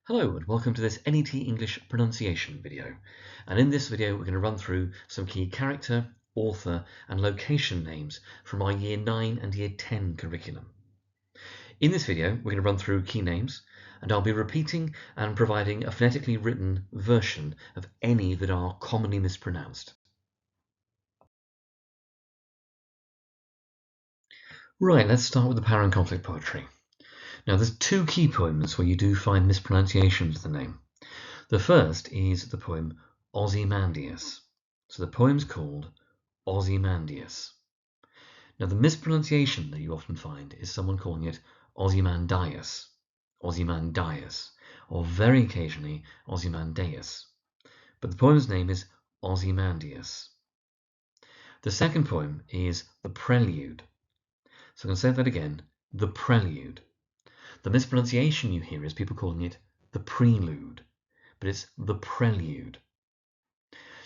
Hello and welcome to this NET English pronunciation video. And in this video we're going to run through some key character, author and location names from our Year 9 and Year 10 curriculum. In this video we're going to run through key names and I'll be repeating and providing a phonetically written version of any that are commonly mispronounced. Right, let's start with the Power and Conflict poetry. Now there's two key poems where you do find mispronunciations of the name. The first is the poem Ozymandias. So the poem's called Ozymandias. Now the mispronunciation that you often find is someone calling it Ozymandias, Ozymandias, or very occasionally Ozymandias. But the poem's name is Ozymandias. The second poem is The Prelude. So I'm going to say that again, The Prelude. The mispronunciation you hear is people calling it The Prelude, but it's The Prelude.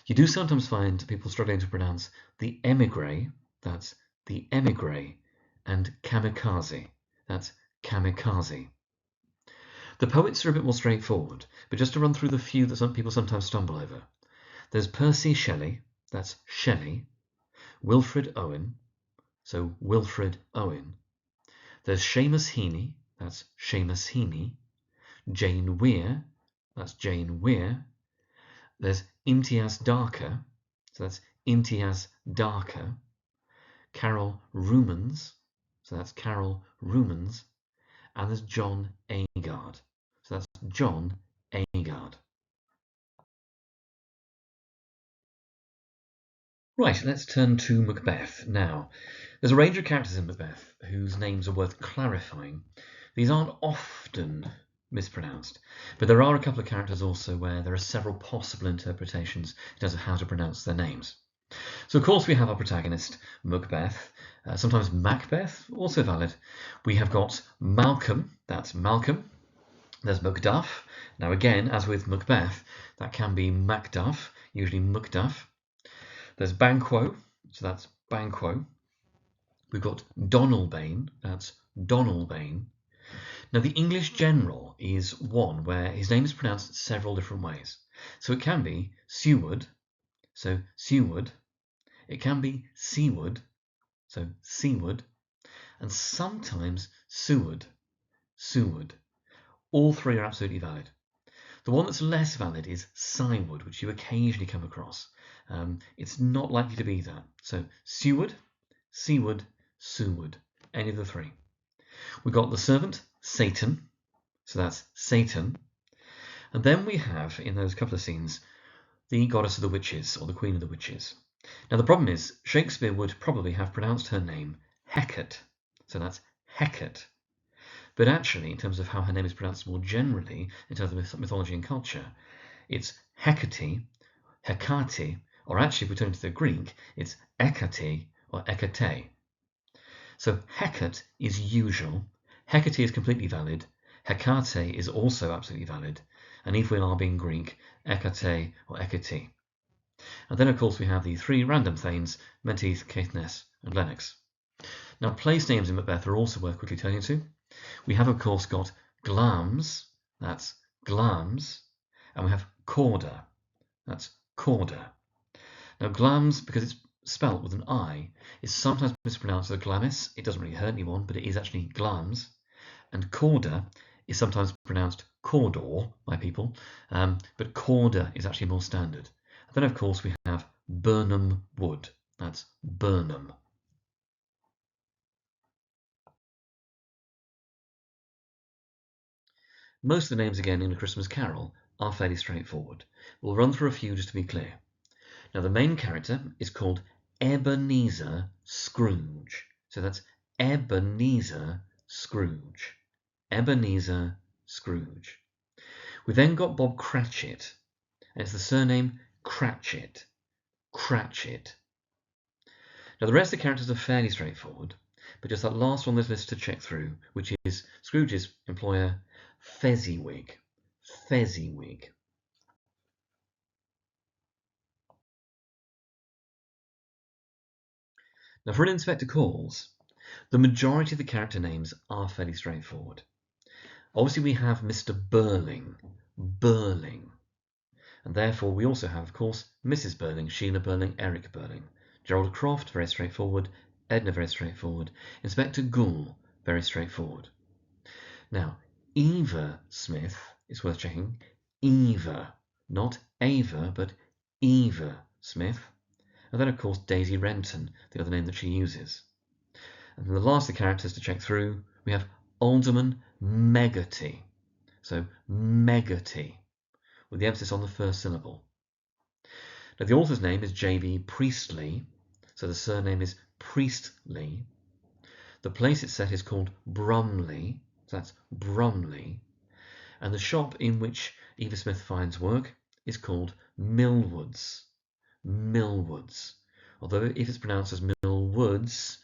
You do sometimes find people struggling to pronounce the emigre, that's the emigre, and kamikaze, that's kamikaze. The poets are a bit more straightforward, but just to run through the few that some people sometimes stumble over. There's Percy Shelley, that's Shelley, Wilfred Owen, so Wilfred Owen. There's Seamus Heaney, that's Seamus Heaney, Jane Weir, that's Jane Weir. There's Imtiaz Darker, so that's Imtiaz Darker. Carol Rumans, so that's Carol Rumans. And there's John Agard, so that's John Agard. Right, let's turn to Macbeth now. There's a range of characters in Macbeth whose names are worth clarifying. These aren't often mispronounced, but there are a couple of characters also where there are several possible interpretations in terms of how to pronounce their names. So of course we have our protagonist, Macbeth, sometimes Macbeth, also valid. We have got Malcolm, that's Malcolm. There's Macduff. Now again, as with Macbeth, that can be Macduff, usually Macduff. There's Banquo, so that's Banquo. We've got Donalbain, that's Donalbain. Now the English general is one where his name is pronounced several different ways. So it can be Seward, so Seward. It can be Seaward, so Seaward. And sometimes Seward, Seward. All three are absolutely valid. The one that's less valid is Syward, which you occasionally come across. It's not likely to be that. So Seward, Seaward, Seward, any of the three. We've got the servant, Satan, so that's Satan. And then we have, in those couple of scenes, the goddess of the witches, or the queen of the witches. Now the problem is, Shakespeare would probably have pronounced her name Hecate, so that's Hecate. But actually, in terms of how her name is pronounced more generally, in terms of mythology and culture, it's Hecate, Hecate, or actually, if we turn to the Greek, it's Ekate or Ekate. So Hecate is usual, Hecate is completely valid, Hecate is also absolutely valid, and if we are being Greek, Ekate or Ekate. And then, of course, we have the three random thanes, Menteith, Caithness, and Lennox. Now, place names in Macbeth are also worth quickly turning to. We have, of course, got Glamis, that's Glamis, and we have Corda, that's Corda. Now, Glamis, because it's spelt with an I, is sometimes mispronounced as Glamis. It doesn't really hurt anyone, but it is actually Glamis. And Corda is sometimes pronounced Cawdor by people, but Corda is actually more standard. And then, of course, we have Birnam Wood, that's Birnam. Most of the names, again, in A Christmas Carol are fairly straightforward. We'll run through a few just to be clear. Now, the main character is called Ebenezer Scrooge. So that's Ebenezer Scrooge. Ebenezer Scrooge. We then got Bob Cratchit, and it's the surname Cratchit. Cratchit. Now, the rest of the characters are fairly straightforward, but just that last one on this list to check through, which is Scrooge's employer, Fezziwig. Fezziwig. Now, for an Inspector Calls, the majority of the character names are fairly straightforward. Obviously we have Mr. Burling, Burling. And therefore we also have, of course, Mrs. Burling, Sheila Burling, Eric Burling. Gerald Croft, very straightforward. Edna, very straightforward. Inspector Goole, very straightforward. Now, Eva Smith is worth checking. Eva, not Ava, but Eva Smith. And then, of course, Daisy Renton, the other name that she uses. And then the last of the characters to check through, we have Alderman Meggarty. So, Meggarty, with the emphasis on the first syllable. Now, the author's name is J.B. Priestley, so the surname is Priestley. The place it's set is called Brumley, so that's Brumley. And the shop in which Eva Smith finds work is called Millwoods. Millwoods. Although if it's pronounced as Millwoods,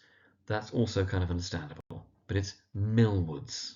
that's also kind of understandable. But it's Millwoods.